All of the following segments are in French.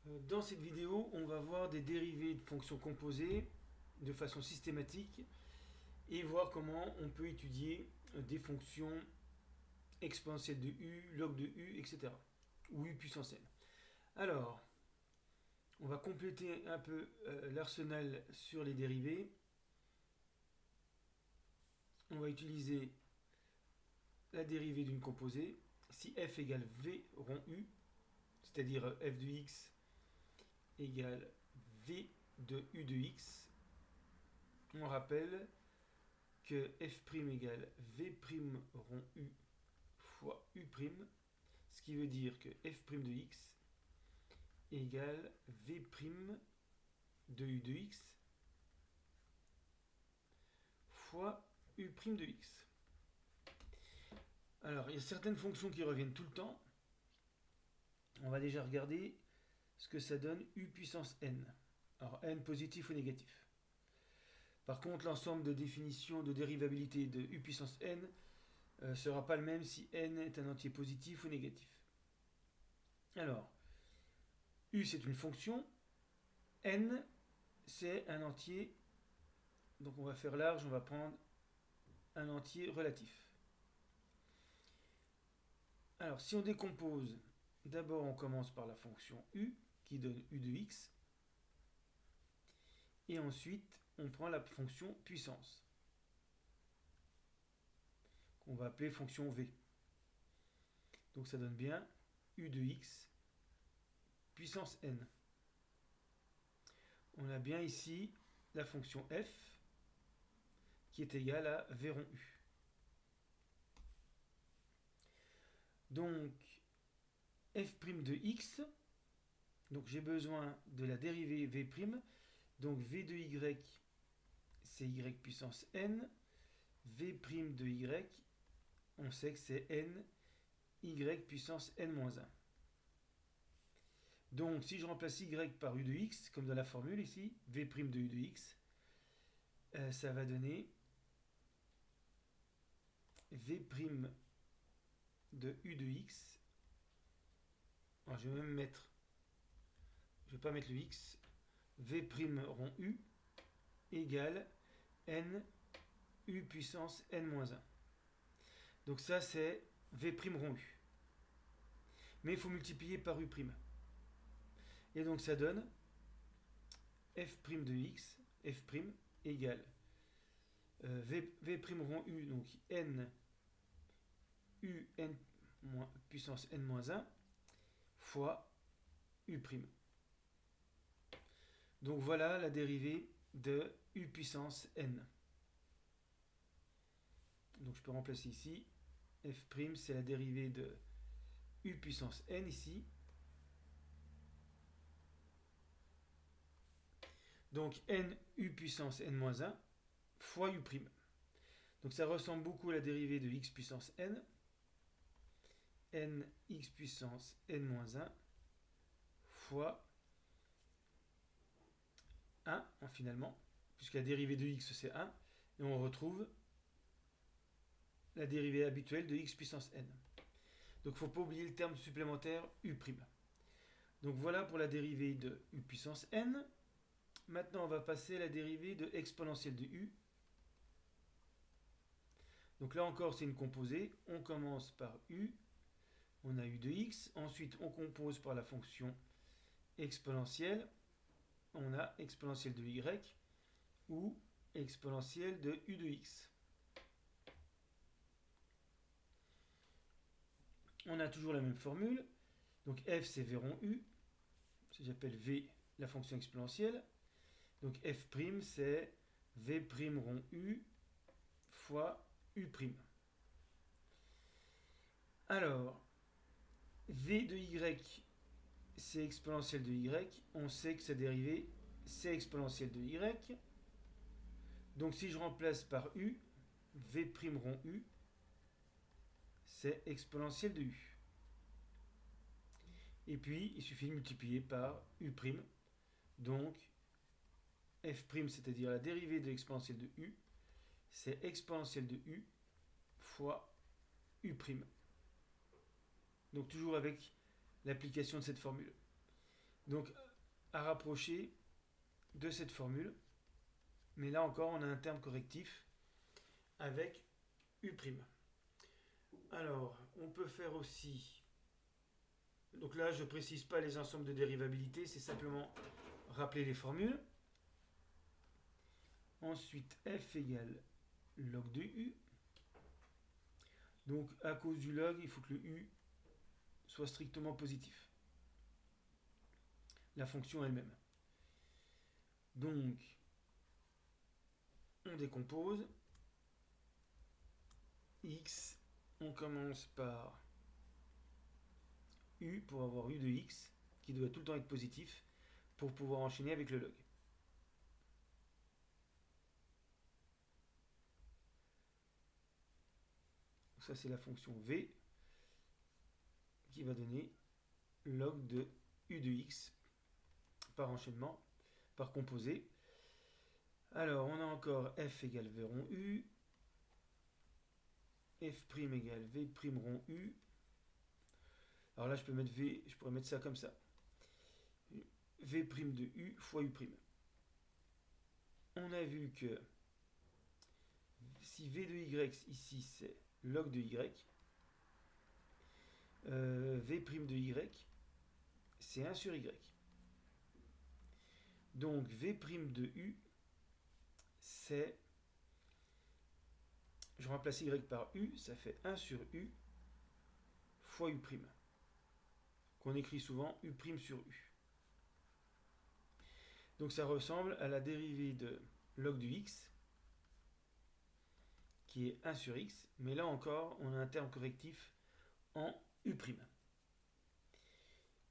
Dans cette vidéo, on va voir des dérivés de fonctions composées de façon systématique et voir comment on peut étudier des fonctions exponentielles de u, log de u, etc. ou u puissance n. Alors, on va compléter un peu l'arsenal sur les dérivés. On va utiliser la dérivée d'une composée. Si f égale v rond u, c'est-à-dire f de x égale v de u de x, on rappelle que f' égale v' rond u fois u', ce qui veut dire que f' de x égale v' de u de x fois u' de x. Alors, il y a certaines fonctions qui reviennent tout le temps. On va déjà regarder ce que ça donne u puissance n. Alors, n positif ou négatif. Par contre, l'ensemble de définitions de dérivabilité de u puissance n ne sera pas le même si n est un entier positif ou négatif. Alors, u c'est une fonction, n c'est un entier, donc on va faire large, on va prendre un entier relatif. Alors, si on décompose, d'abord on commence par la fonction u, qui donne u de x, et ensuite on prend la fonction puissance, qu'on va appeler fonction v. Donc ça donne bien u de x puissance n. On a bien ici la fonction f qui est égale à v rond u. Donc f' de x, donc j'ai besoin de la dérivée v', donc v de y c'est y puissance n, v' de y, on sait que c'est n, y puissance n-1. Donc si je remplace y par u de x, comme dans la formule ici, v' de u de x, ça va donner v' de u de x. Alors, je vais pas mettre le x, v' rond u égale n u puissance n-1. Donc ça c'est v' rond u. Mais il faut multiplier par u'. Et donc ça donne f' de x, f' égale v' rond u, donc n u n puissance n-1 fois u'. Donc voilà la dérivée de u puissance n. Donc je peux remplacer ici f' c'est la dérivée de u puissance n ici. Donc n u puissance n-1 fois u'. Donc ça ressemble beaucoup à la dérivée de x puissance n. N x puissance n-1 fois 1 finalement, puisque la dérivée de x c'est 1, et on retrouve la dérivée habituelle de x puissance n. Donc il ne faut pas oublier le terme supplémentaire u'. Donc voilà pour la dérivée de u puissance n. Maintenant on va passer à la dérivée de exponentielle de u. Donc là encore c'est une composée, on commence par u, on a u de x, ensuite on compose par la fonction exponentielle, on a exponentielle de y ou exponentielle de u de x. On a toujours la même formule, donc f c'est v rond u, j'appelle v la fonction exponentielle, donc f' c'est v' rond u fois u'. Alors, v de y c'est exponentielle de y, on sait que sa dérivée c'est exponentielle de y. Donc si je remplace par u, v' rond u, c'est exponentielle de u. Et puis, il suffit de multiplier par u'. Donc, f', c'est-à-dire la dérivée de l'exponentielle de u, c'est exponentielle de u fois u'. Donc toujours avec l'application de cette formule. Donc, à rapprocher de cette formule, mais là encore, on a un terme correctif avec U'. Alors, on peut faire aussi... Donc là, je ne précise pas les ensembles de dérivabilité, c'est simplement rappeler les formules. Ensuite, f égale log de u. Donc, à cause du log, il faut que le u soit strictement positif. La fonction elle-même. Donc, on décompose. X, on commence par u pour avoir u de x, qui doit tout le temps être positif, pour pouvoir enchaîner avec le log. Ça, c'est la fonction v qui va donner log de u de x par enchaînement, par composé. Alors, on a encore f égale v rond u, f' égale v' rond u. Alors là, je pourrais mettre ça comme ça. v' de u fois u'. On a vu que si v de y ici c'est log de y, v' de y c'est 1 sur y. Donc v' de u c'est, je remplace y par u, ça fait 1 sur u fois u', qu'on écrit souvent u' sur u. Donc ça ressemble à la dérivée de log du x, qui est 1 sur x, mais là encore, on a un terme correctif en u'.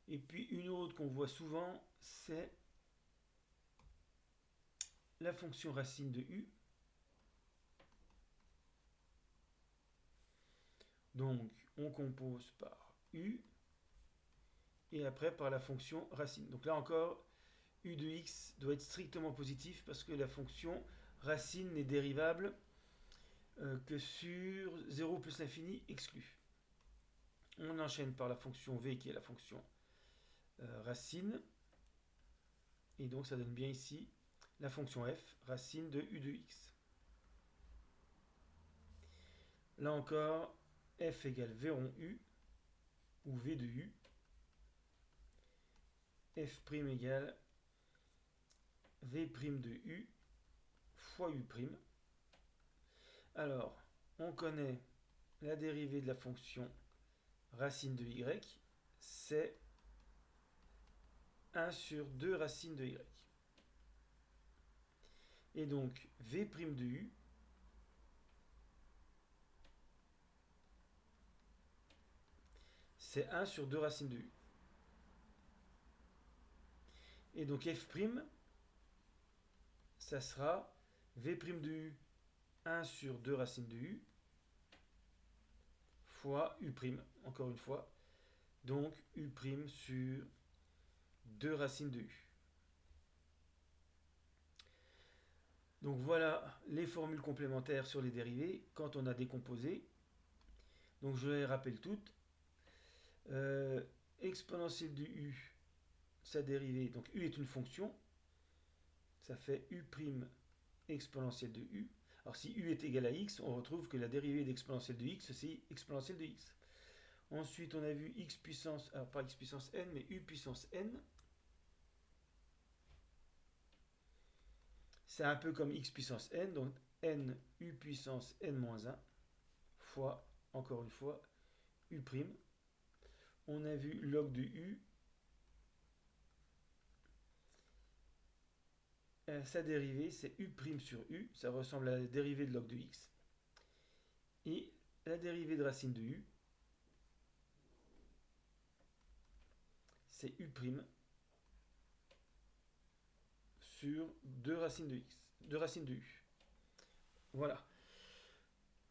Et puis une autre qu'on voit souvent, c'est la fonction racine de u. Donc on compose par u, et après par la fonction racine. Donc là encore, u de x doit être strictement positif parce que la fonction racine n'est dérivable que sur 0 plus l'infini exclu. On enchaîne par la fonction v qui est la fonction racine. Et donc ça donne bien ici la fonction f, racine de u de x. Là encore, f égale v rond u, ou v de u. f' égale v' de u fois u'. Alors, on connaît la dérivée de la fonction racine de y, c'est 1 sur 2 racines de y. Et donc, v' de u, c'est 1 sur 2 racines de u. Et donc f', ça sera v' de u 1 sur 2 racines de u fois u', encore une fois. Donc u' sur 2 racines de u. Donc voilà les formules complémentaires sur les dérivés quand on a décomposé. Donc je les rappelle toutes. Exponentielle de u, sa dérivée, donc u est une fonction, ça fait u' exponentielle de u. Alors si u est égal à x, on retrouve que la dérivée d'exponentielle de x, c'est exponentielle de x. Ensuite, on a vu x puissance, alors pas x puissance n, mais u puissance n. C'est un peu comme x puissance n, donc n u puissance n moins 1 fois, encore une fois, u'. On a vu log de u. Sa dérivée, c'est u' sur u. Ça ressemble à la dérivée de log de x. Et la dérivée de racine de u, c'est u' sur 2 racines de x, 2 racines de u. Voilà.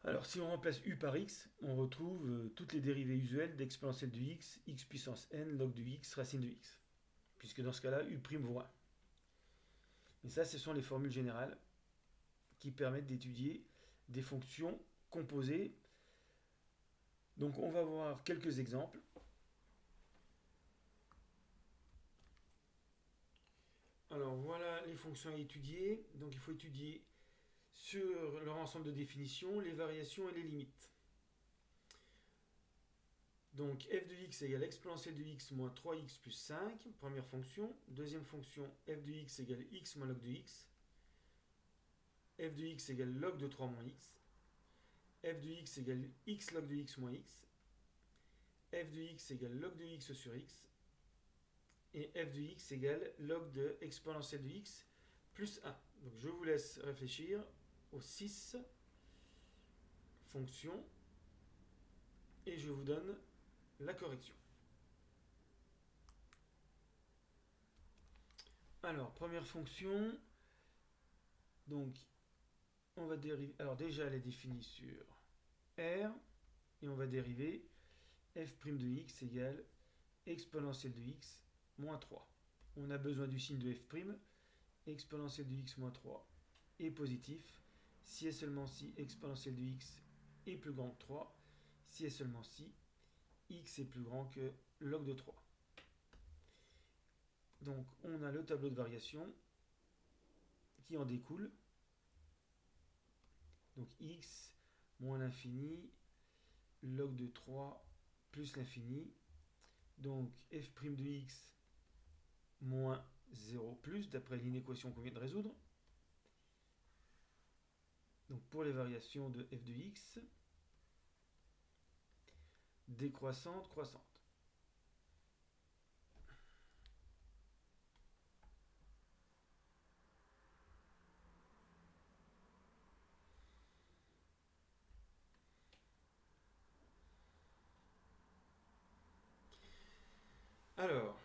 Alors si on remplace u par x, on retrouve toutes les dérivées usuelles d'exponentielle de x, x puissance n, log de x, racine de x. Puisque dans ce cas-là, u' vaut 1. Et ça, ce sont les formules générales qui permettent d'étudier des fonctions composées. Donc on va voir quelques exemples. Alors voilà les fonctions à étudier. Donc il faut étudier sur leur ensemble de définitions, les variations et les limites. Donc f de x égale exponentielle de x moins 3x plus 5, première fonction. Deuxième fonction, f de x égale x moins log de x. F de x égale log de 3 moins x. F de x égale x log de x moins x. F de x égale log de x sur x. Et f de x égale log de exponentielle de x plus 1. Donc je vous laisse réfléchir aux 6 fonctions et je vous donne la correction. Alors, première fonction, donc on va dériver. Alors déjà elle est définie sur R et on va dériver f' de x égale exponentielle de x moins 3. On a besoin du signe de f', exponentielle de x moins 3 est positif, si et seulement si exponentielle de x est plus grand que 3, si et seulement si x est plus grand que log de 3. Donc on a le tableau de variation qui en découle. Donc x moins l'infini, log de 3 plus l'infini. Donc f' de x moins 0 plus, d'après l'inéquation qu'on vient de résoudre. Donc pour les variations de f de x, décroissante, croissante. Alors,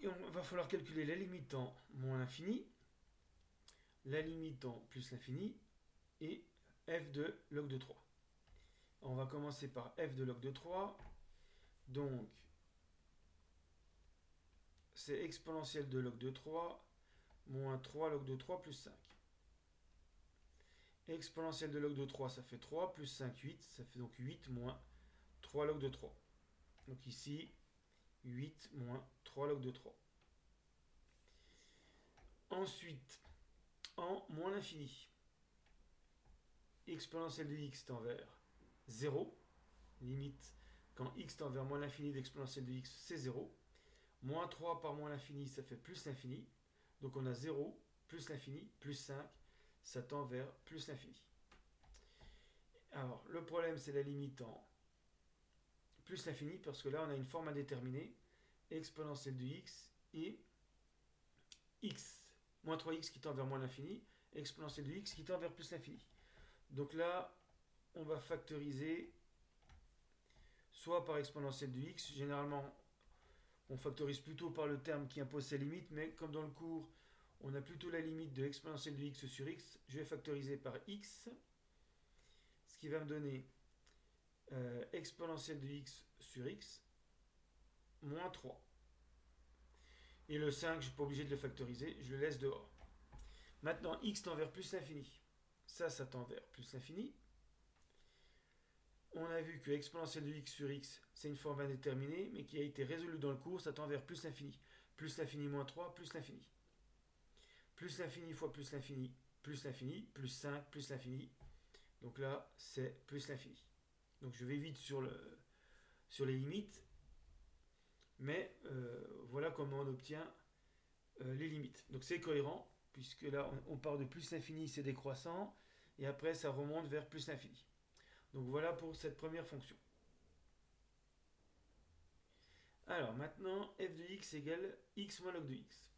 il va falloir calculer la limitant moins l'infini, la limitant plus l'infini, et f de log de 3. On va commencer par f de log de 3. Donc, c'est exponentielle de log de 3 moins 3 log de 3 plus 5. Exponentielle de log de 3, ça fait 3, plus 5, 8. Ça fait donc 8 moins 3 log de 3. Donc ici, 8 moins 3 log de 3. Ensuite, en moins l'infini. Exponentielle de x tend vers 0. Limite, quand x tend vers moins l'infini d'exponentielle de x, c'est 0. Moins 3 par moins l'infini, ça fait plus l'infini. Donc on a 0, plus l'infini, plus 5, ça tend vers plus l'infini. Alors, le problème, c'est la limite en plus l'infini, parce que là, on a une forme indéterminée, exponentielle de x et x. Moins 3x qui tend vers moins l'infini, exponentielle de x qui tend vers plus l'infini. Donc là, on va factoriser soit par exponentielle de x. Généralement, on factorise plutôt par le terme qui impose ses limites, mais comme dans le cours, on a plutôt la limite de exponentielle de x sur x, je vais factoriser par x, ce qui va me donner exponentielle de x sur x moins 3. Et le 5, je ne suis pas obligé de le factoriser, je le laisse dehors. Maintenant, x tend vers plus l'infini. Ça tend vers plus l'infini. On a vu que exponentielle de x sur x, c'est une forme indéterminée, mais qui a été résolue dans le cours, ça tend vers plus l'infini. Plus l'infini moins 3, plus l'infini. Plus l'infini fois plus l'infini, plus 5, plus l'infini. Donc là, c'est plus l'infini. Donc je vais vite sur les limites. Mais voilà comment on obtient les limites. Donc c'est cohérent, puisque là, on part de plus l'infini, c'est décroissant, et après, ça remonte vers plus l'infini. Donc voilà pour cette première fonction. Alors maintenant, f de x égale x moins log de x.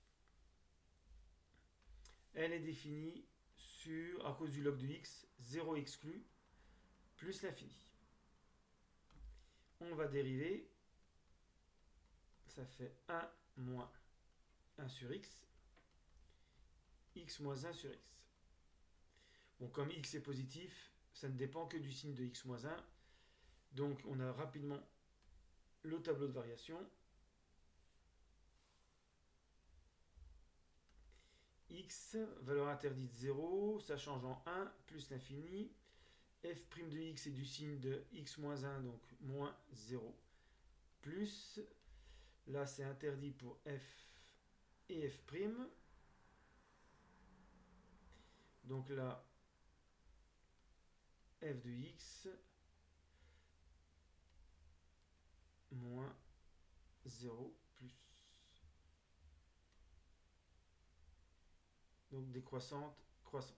Elle est définie sur, à cause du log de x, 0 exclu, plus l'infini. On va dériver, ça fait 1 moins 1 sur x, x moins 1 sur x. Bon, comme x est positif, ça ne dépend que du signe de x moins 1. Donc on a rapidement le tableau de variation. X, valeur interdite 0, ça change en 1, plus l'infini. F' de x est du signe de x moins 1, donc moins 0, plus. Là, c'est interdit pour f et f'. Donc là, f de x moins 0 plus. Donc décroissante, croissante.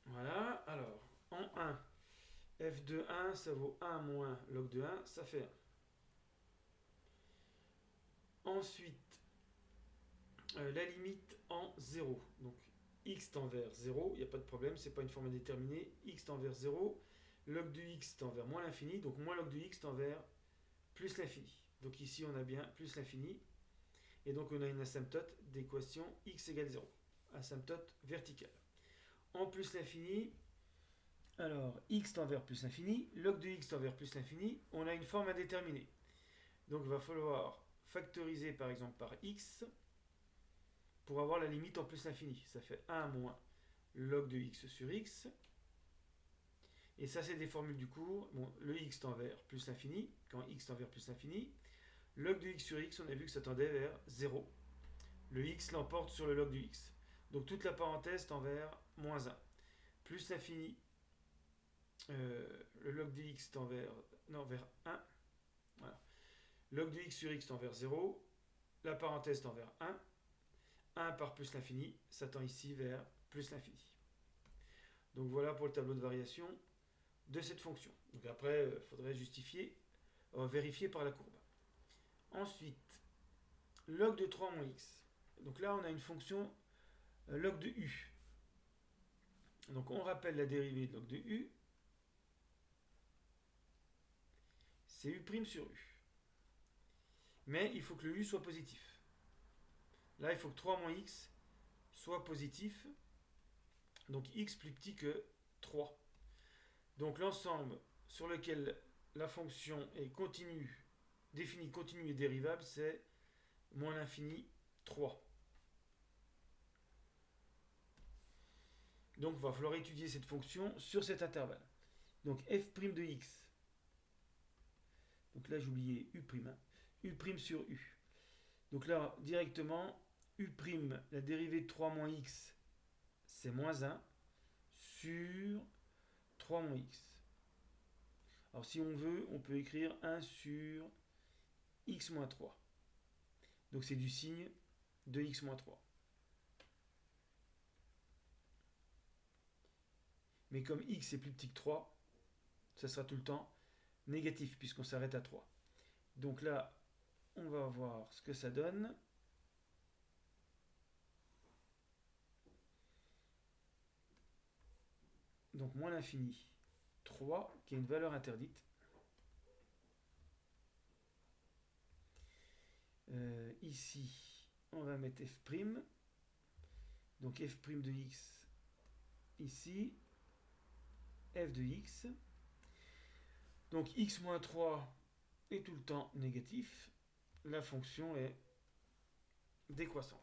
Voilà, alors, en 1, f de 1, ça vaut 1 moins log de 1, ça fait 1. Ensuite, la limite en 0. Donc, x tend vers 0, il n'y a pas de problème, c'est pas une forme indéterminée. X tend vers 0, log de x tend vers moins l'infini, donc moins log de x tend vers plus l'infini. Donc ici, on a bien plus l'infini. Et donc, on a une asymptote d'équation x égale 0. Asymptote verticale. En plus l'infini, alors x tend vers plus l'infini, log de x tend vers plus l'infini, on a une forme indéterminée. Donc, il va falloir factoriser par exemple par x pour avoir la limite en plus l'infini. Ça fait 1 moins log de x sur x. Et ça, c'est des formules du cours. Bon, le x tend vers plus l'infini. Quand x tend vers plus l'infini, log de x sur x, on a vu que ça tendait vers 0. Le x l'emporte sur le log du x. Donc toute la parenthèse tend vers moins 1. Plus l'infini, le log de x tend vers 1. Voilà. Log de x sur x tend vers 0. La parenthèse tend vers 1. 1 par plus l'infini, ça tend ici vers plus l'infini. Donc voilà pour le tableau de variation de cette fonction. Donc après, il faudrait justifier, vérifier par la courbe. Ensuite, log de 3 moins x. Donc là, on a une fonction log de u. Donc on rappelle la dérivée de log de u. C'est u' sur u. Mais il faut que le u soit positif. Là, il faut que 3 moins x soit positif. Donc x plus petit que 3. Donc l'ensemble sur lequel la fonction est continue, définie continue et dérivable, c'est moins l'infini 3. Donc il va falloir étudier cette fonction sur cet intervalle. Donc f' de x. Donc là j'ai oublié u', u' sur u. Donc là directement, u', la dérivée de 3 moins x, c'est moins 1 sur 3 moins x. Alors si on veut, on peut écrire 1 sur x moins 3. Donc c'est du signe de x moins 3. Mais comme x est plus petit que 3, ça sera tout le temps négatif puisqu'on s'arrête à 3. Donc là, on va voir ce que ça donne. Donc moins l'infini 3, qui est une valeur interdite. Ici, on va mettre f'. Donc f' de x ici, f de x. Donc x moins 3 est tout le temps négatif. La fonction est décroissante.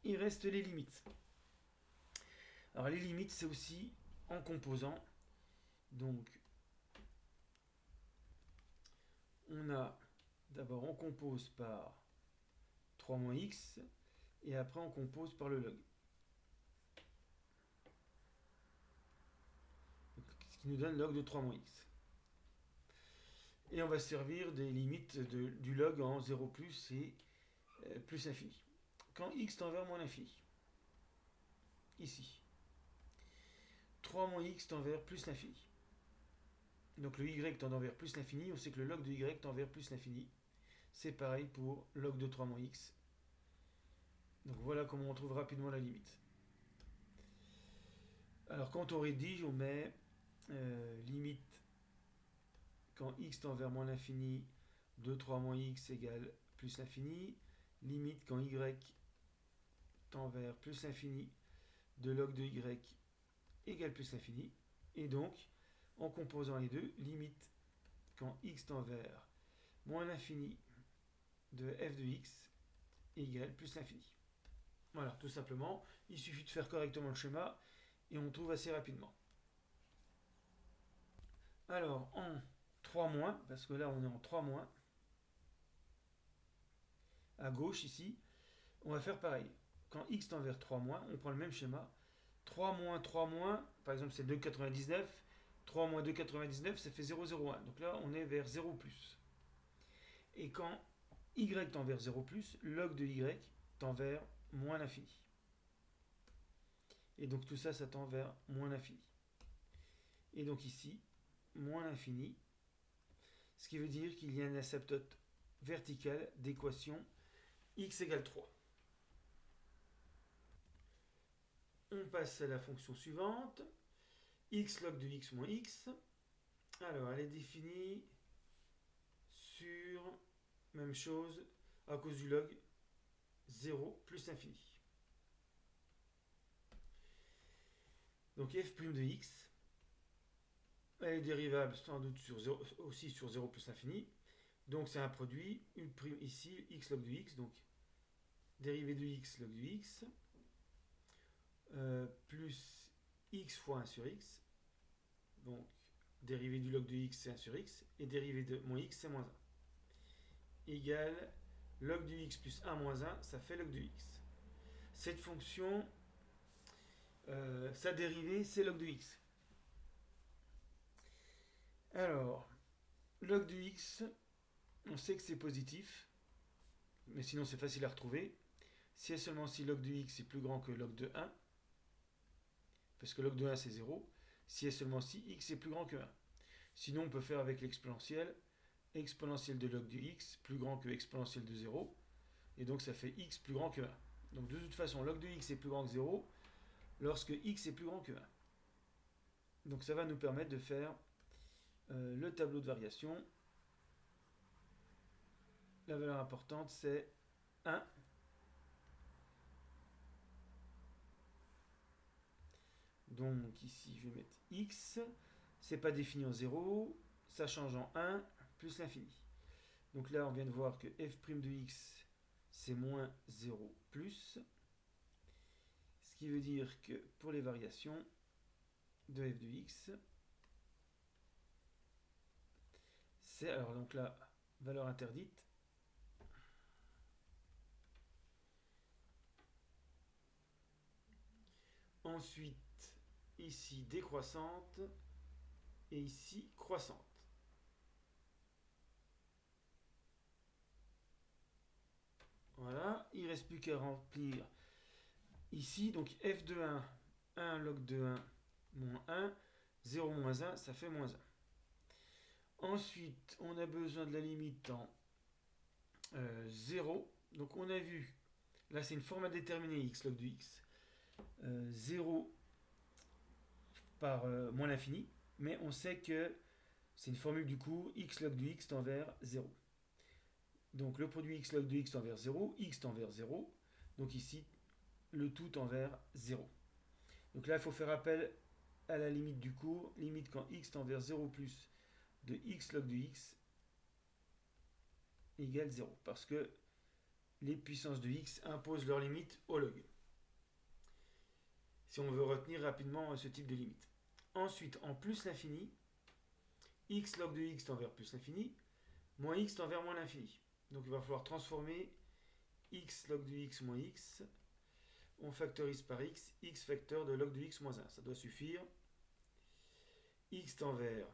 Il reste les limites. Alors les limites, c'est aussi en composant. Donc d'abord on compose par 3 moins x et après on compose par le log. Ce qui nous donne log de 3 moins x. Et on va servir des limites du log en 0 plus et plus infini. Quand x tend vers moins l'infini, ici, 3 moins x tend vers plus l'infini. Donc le y tendant vers plus l'infini, on sait que le log de y tend vers plus l'infini. C'est pareil pour log de 3 moins x. Donc voilà comment on trouve rapidement la limite. Alors quand on rédige, on met limite quand x tend vers moins l'infini de 3 moins x égale plus l'infini. Limite quand y tend vers plus l'infini de log de y égale plus l'infini. Et donc, en composant les deux, limite quand x tend vers moins l'infini de f de x égale plus l'infini. Voilà, tout simplement. Il suffit de faire correctement le schéma et on trouve assez rapidement. Alors, en 3 mois, parce que là on est en 3 mois, à gauche ici, on va faire pareil. Quand x tend vers 3 mois, on prend le même schéma. 3 mois, par exemple c'est 2,99. 3 moins 2,99, ça fait 0,01. Donc là, on est vers 0 plus. Et quand y tend vers 0 plus, log de y tend vers moins l'infini. Et donc tout ça, ça tend vers moins l'infini. Et donc ici, moins l'infini, ce qui veut dire qu'il y a une asymptote verticale d'équation x égale 3. On passe à la fonction suivante, x log de x moins x. Alors, elle est définie sur, même chose, à cause du log 0 plus infini. Donc f' de x, elle est dérivable sans doute aussi sur 0 plus infini. Donc c'est un produit, u' ici, x log de x, donc dérivée de x log de x, plus x fois 1 sur x, donc dérivée du log de x c'est 1 sur x, et dérivée de moins x c'est moins 1, égale log de x plus 1 moins 1, ça fait log de x. Cette fonction, sa dérivée c'est log de x. Alors, log de x, on sait que c'est positif, mais sinon c'est facile à retrouver. Si et seulement si log de x est plus grand que log de 1, parce que log de 1 c'est 0, si et seulement si x est plus grand que 1. Sinon on peut faire avec l'exponentielle, exponentielle de log de x plus grand que exponentielle de 0, et donc ça fait x plus grand que 1. Donc de toute façon, log de x est plus grand que 0 lorsque x est plus grand que 1. Donc ça va nous permettre de faire le tableau de variation. La valeur importante c'est 1. Donc ici je vais mettre x, c'est pas défini en 0, ça change en 1 plus l'infini. Donc là on vient de voir que f' de x c'est moins 0 plus, ce qui veut dire que pour les variations de f de x, c'est, alors donc là, valeur interdite, ensuite ici décroissante et ici croissante. Voilà, il ne reste plus qu'à remplir ici, donc f de 1, 1 log de 1 moins 1, 0 moins 1, ça fait moins 1. Ensuite, on a besoin de la limite en 0. Donc on a vu, là c'est une forme indéterminée x log de x. 0 par moins l'infini, mais on sait que c'est une formule du coup, x log de x tend vers 0. Donc le produit x log de x tend vers 0, x tend vers 0, donc ici le tout tend vers 0. Donc là il faut faire appel à la limite du cours, limite quand x tend vers 0 plus de x log de x égale 0, parce que les puissances de x imposent leur limite au log. Si on veut retenir rapidement ce type de limite. Ensuite, en plus l'infini, x log de x tend vers plus l'infini, moins x tend vers moins l'infini. Donc il va falloir transformer x log de x moins x, on factorise par x, x facteur de log de x moins 1, ça doit suffire. X tend vers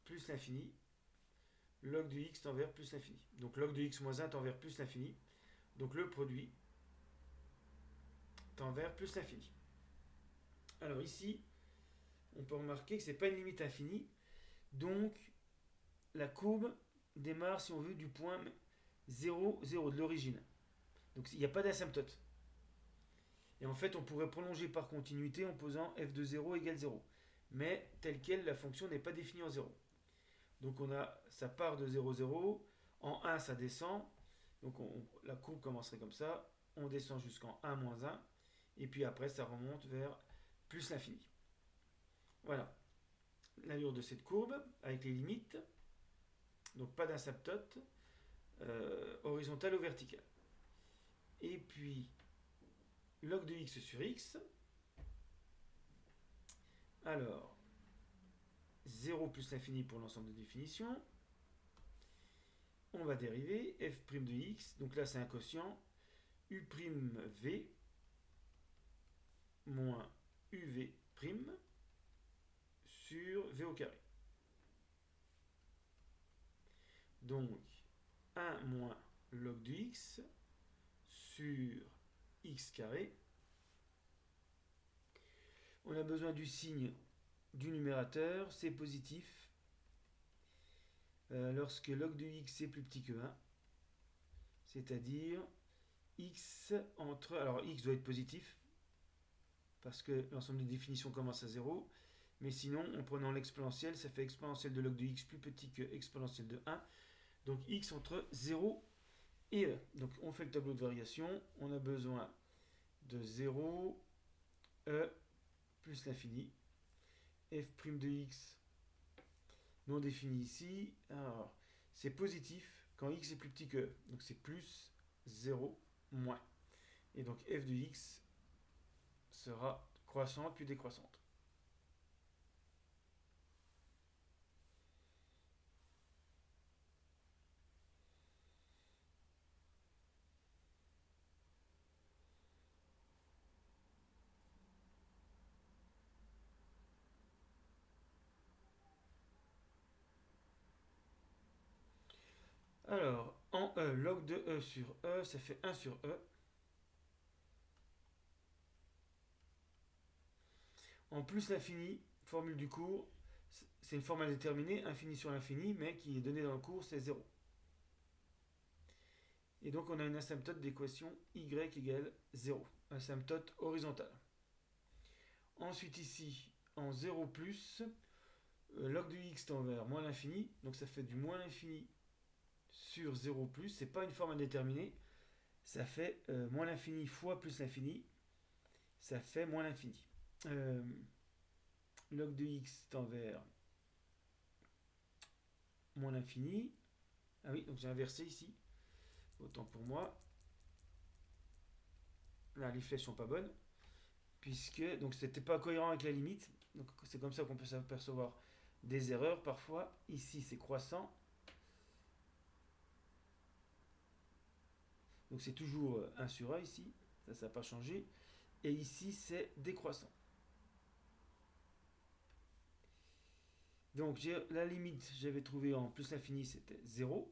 plus l'infini, log de x tend vers plus l'infini. Donc log de x moins 1 tend vers plus l'infini, donc le produit tend vers plus l'infini. Alors ici, on peut remarquer que ce n'est pas une limite infinie, donc la courbe démarre, si on veut, du point 0, 0 de l'origine. Donc il n'y a pas d'asymptote. Et en fait, on pourrait prolonger par continuité en posant f de 0 égale 0. Mais telle quelle, la fonction n'est pas définie en 0. Donc on a, ça part de 0, 0. En 1, ça descend. Donc la courbe commencerait comme ça. On descend jusqu'en 1, moins 1. Et puis après, ça remonte vers plus l'infini. Voilà l'allure de cette courbe avec les limites. Donc pas d'asymptote, horizontale ou verticale. Et puis log de x sur x. Alors, 0 plus l'infini pour l'ensemble de définition. On va dériver f' de x, donc là c'est un quotient, u'v moins uv' sur v au carré. Donc 1 moins log de x sur x carré. On a besoin du signe du numérateur, c'est positif lorsque log de x est plus petit que 1, c'est-à-dire x entre... Alors x doit être positif, parce que l'ensemble des définitions commence à 0, mais sinon, en prenant l'exponentielle, ça fait exponentielle de log de x plus petit que exponentielle de 1, donc x entre 0 et 1. Donc on fait le tableau de variation, on a besoin de 0, e plus l'infini, f' de x non défini ici, alors c'est positif quand x est plus petit que e, donc c'est plus 0 moins. Et donc f de x sera croissante puis décroissante. Alors, en e, log de e sur e, ça fait 1 sur e. En plus l'infini, formule du cours, c'est une formule déterminée, infini sur l'infini, mais qui est donnée dans le cours, c'est 0. Et donc on a une asymptote d'équation y égale 0, asymptote horizontale. Ensuite ici, en 0 plus, log de x tend vers moins l'infini, donc ça fait du moins l'infini sur 0 plus, c'est pas une forme indéterminée, ça fait moins l'infini fois plus l'infini, ça fait moins l'infini. Log de x tend vers moins l'infini. Ah oui, donc j'ai inversé ici. Autant pour moi. Là, les flèches sont pas bonnes. Puisque, donc c'était pas cohérent avec la limite. Donc c'est comme ça qu'on peut s'apercevoir des erreurs parfois. Ici, c'est croissant. Donc c'est toujours 1 sur 1 ici. Ça n'a pas changé. Et ici, c'est décroissant. Donc la limite, j'avais trouvé en plus l'infini, c'était 0.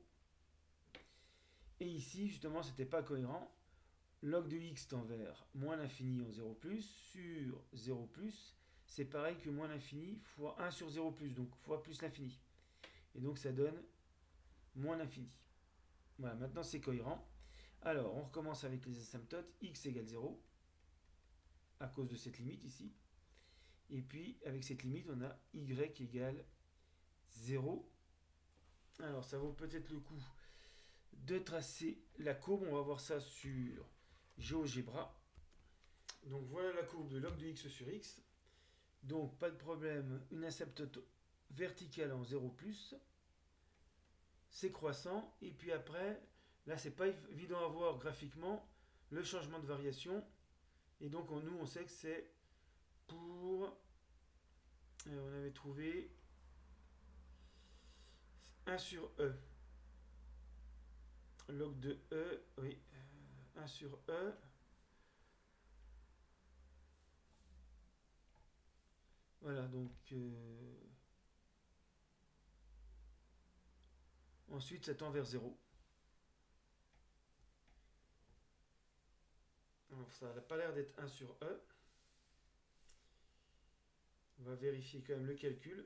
Et ici, justement, c'était pas cohérent. Log de x tend vers moins l'infini en 0 plus sur 0 plus, c'est pareil que moins l'infini fois 1 sur 0 plus, donc fois plus l'infini. Et donc ça donne moins l'infini. Voilà, maintenant c'est cohérent. Alors, on recommence avec les asymptotes. X égale 0, à cause de cette limite ici. Et puis, avec cette limite, on a y égale 0. Alors, ça vaut peut-être le coup de tracer la courbe. On va voir ça sur GeoGebra. Donc, voilà la courbe de log de x sur x. Donc, pas de problème, une asymptote verticale en 0+, c'est croissant, et puis après, là, c'est pas évident à voir graphiquement le changement de variation, et donc nous, on sait que c'est pour, on avait trouvé 1 sur e, log de e, oui, 1 sur e, voilà, donc ensuite ça tend vers 0. Alors ça n'a pas l'air d'être 1 sur e. On va vérifier quand même le calcul.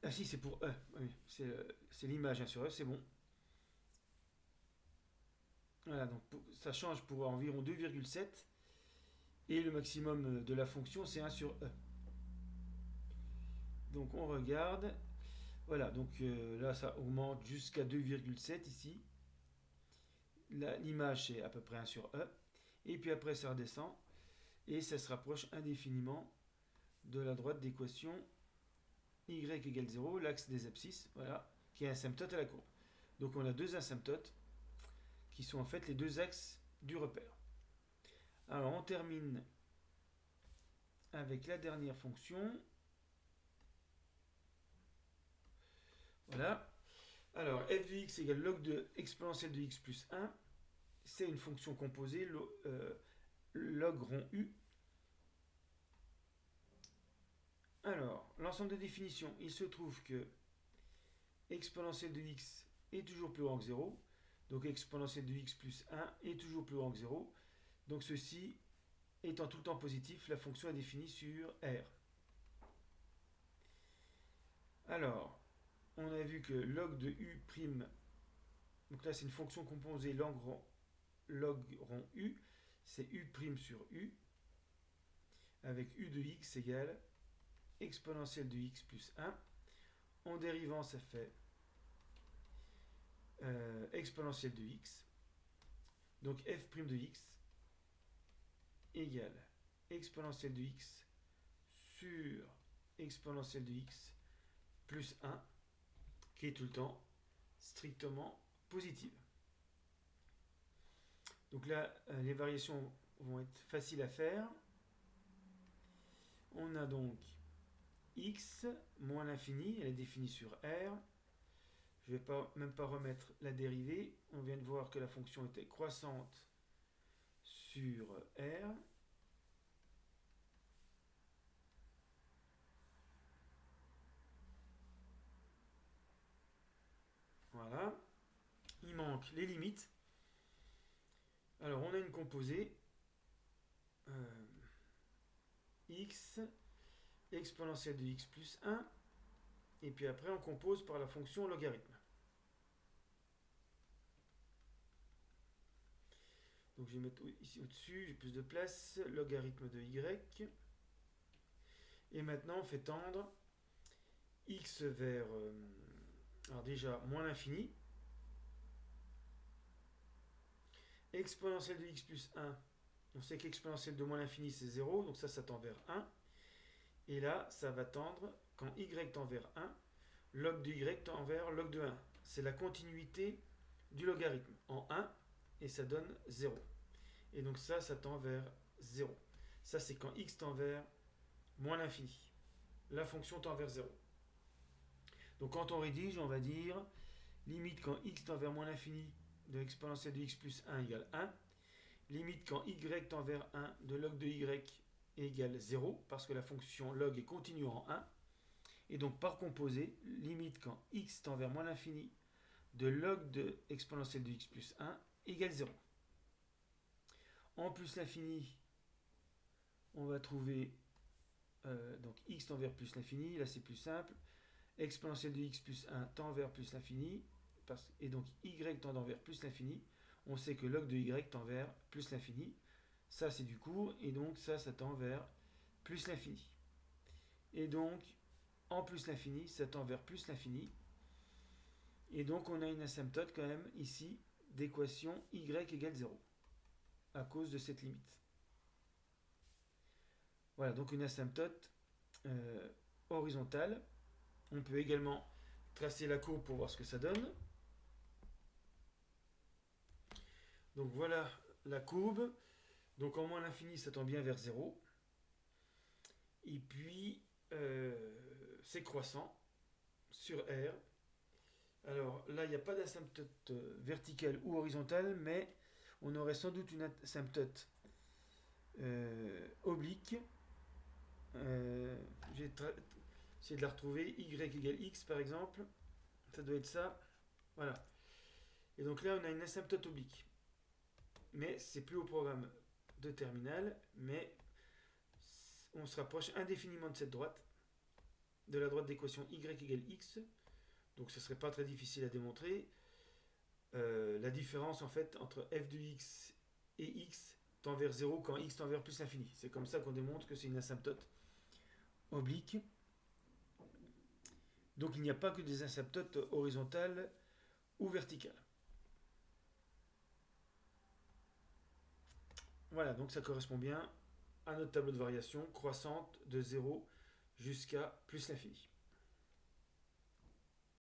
Ah si, c'est pour e, oui, c'est l'image 1 sur e, c'est bon. Voilà, donc ça change pour environ 2,7. Et le maximum de la fonction, c'est 1 sur e. Donc on regarde. Voilà, donc là ça augmente jusqu'à 2,7 ici. L'image c'est à peu près 1 sur e. Et puis après ça redescend. Et ça se rapproche indéfiniment de la droite d'équation y égale 0, l'axe des abscisses, voilà, qui est asymptote à la courbe. Donc on a deux asymptotes qui sont en fait les deux axes du repère. Alors on termine avec la dernière fonction. Voilà. Alors, f de x égale log de exponentielle de x plus 1. C'est une fonction composée log rond u. Alors, l'ensemble de définitions, il se trouve que exponentielle de x est toujours plus grand que 0. Donc exponentielle de x plus 1 est toujours plus grand que 0. Donc ceci étant tout le temps positif, la fonction est définie sur R. Alors, on a vu que log de u prime, donc là c'est une fonction composée log rond u, c'est u prime sur u, avec u de x égale exponentielle de x plus 1. En dérivant, ça fait exponentielle de x. Donc f' de x égale exponentielle de x sur exponentielle de x plus 1, qui est tout le temps strictement positive. Donc là, les variations vont être faciles à faire. On a donc x moins l'infini, elle est définie sur R. Je ne vais même pas remettre la dérivée. On vient de voir que la fonction était croissante sur R. Voilà. Il manque les limites. Alors on a une composée x exponentielle de x plus 1. Et puis après on compose par la fonction logarithme. Donc je vais mettre ici au-dessus, j'ai plus de place, logarithme de y. Et maintenant on fait tendre x vers, alors déjà, moins l'infini. Exponentielle de x plus 1, on sait qu'exponentielle de moins l'infini c'est 0, donc ça tend vers 1. Et là, ça va tendre, quand y tend vers 1, log de y tend vers log de 1. C'est la continuité du logarithme en 1, et ça donne 0. Et donc ça tend vers 0. Ça, c'est quand x tend vers moins l'infini. La fonction tend vers 0. Donc quand on rédige, on va dire limite quand x tend vers moins l'infini de exponentielle de x plus 1 égale 1. Limite quand y tend vers 1 de log de y égale 0, parce que la fonction log est continue en 1. Et donc par composé, limite quand x tend vers moins l'infini de log de exponentielle de x plus 1 égale 0. En plus l'infini, on va trouver donc x tend vers plus l'infini, là c'est plus simple. Exponentielle de x plus 1 tend vers plus l'infini, et donc y tendant vers plus l'infini, on sait que log de y tend vers plus l'infini. Ça c'est du court, et donc ça tend vers plus l'infini. Et donc, en plus l'infini, ça tend vers plus l'infini. Et donc on a une asymptote quand même ici d'équation y égale 0, à cause de cette limite. Voilà, donc une asymptote horizontale. On peut également tracer la courbe pour voir ce que ça donne. Donc voilà la courbe. Donc en moins l'infini, ça tend bien vers 0. Et puis, c'est croissant sur R. Alors là, il n'y a pas d'asymptote verticale ou horizontale, mais on aurait sans doute une asymptote oblique. J'ai essayé de la retrouver. Y égale x, par exemple. Ça doit être ça. Voilà. Et donc là, on a une asymptote oblique. Mais c'est plus au programme de terminale, mais on se rapproche indéfiniment de cette droite, de la droite d'équation y égale x. Donc ce ne serait pas très difficile à démontrer. La différence en fait entre f de x et x tend vers 0 quand x tend vers plus l'infini. C'est comme ça qu'on démontre que c'est une asymptote oblique. Donc il n'y a pas que des asymptotes horizontales ou verticales. Voilà, donc ça correspond bien à notre tableau de variation croissante de 0 jusqu'à plus l'infini.